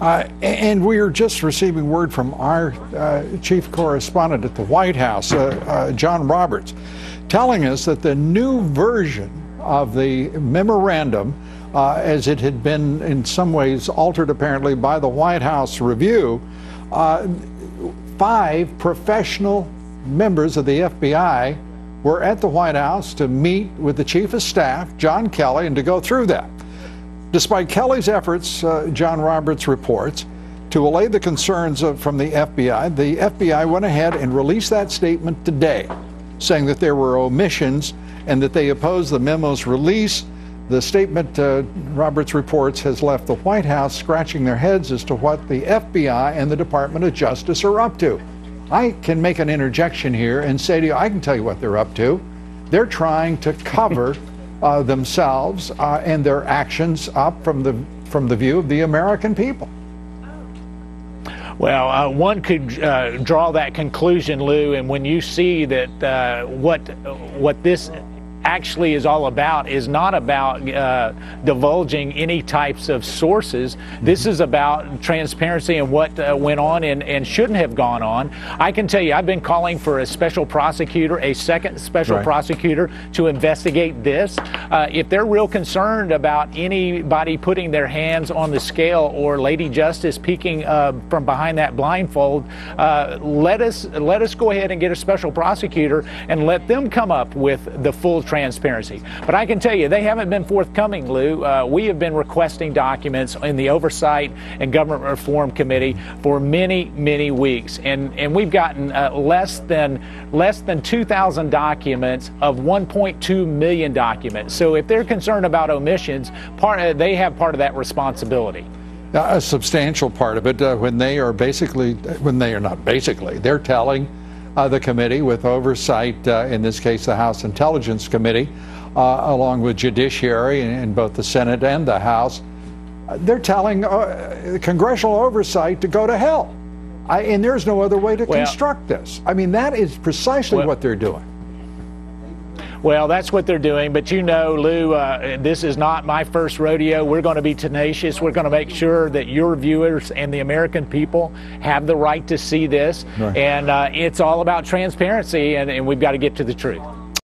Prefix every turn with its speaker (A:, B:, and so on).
A: And we are just receiving word from our chief correspondent at the White House, John Roberts, telling us that the new version of the memorandum, as it had been in some ways altered apparently by the White House review, 5 professional members of the FBI were at the White House to meet with the Chief of Staff, John Kelly, and to go through that. Despite Kelly's efforts, John Roberts reports, to allay the concerns from the FBI went ahead and released that statement today, saying that there were omissions and that they oppose the memo's release. The statement, Roberts reports, has left the White House scratching their heads as to what the FBI and the Department of Justice are up to. I can make an interjection here and say to you, I can tell you what they're up to. They're trying to cover themselves and their actions up from the view of the American people.
B: Well, one could draw that conclusion, Lou, and when you see that what this actually is all about is not about divulging any types of sources. This is about transparency and what went on and shouldn't have gone on. I can tell you, I've been calling for a special prosecutor, a second special prosecutor, to investigate this. If they're real concerned about anybody putting their hands on the scale or Lady Justice peeking from behind that blindfold, let us go ahead and get a special prosecutor and let them come up with the full transparency. But I can tell you, they haven't been forthcoming, Lou. We have been requesting documents in the Oversight and Government Reform Committee for many, many weeks, and we've gotten less than 2,000 documents of 1.2 million documents. So if they're concerned about omissions, they have part of that responsibility.
A: A substantial part of it when they are they're telling the committee with oversight, in this case the House Intelligence Committee, along with Judiciary in both the Senate and the House, they're telling congressional oversight to go to hell. And there's no other way to construct this. I mean, that is precisely what they're doing.
B: Well, that's what they're doing. But you know, Lou, this is not my first rodeo. We're going to be tenacious. We're going to make sure that your viewers and the American people have the right to see this. And it's all about transparency, and we've got to get to the truth.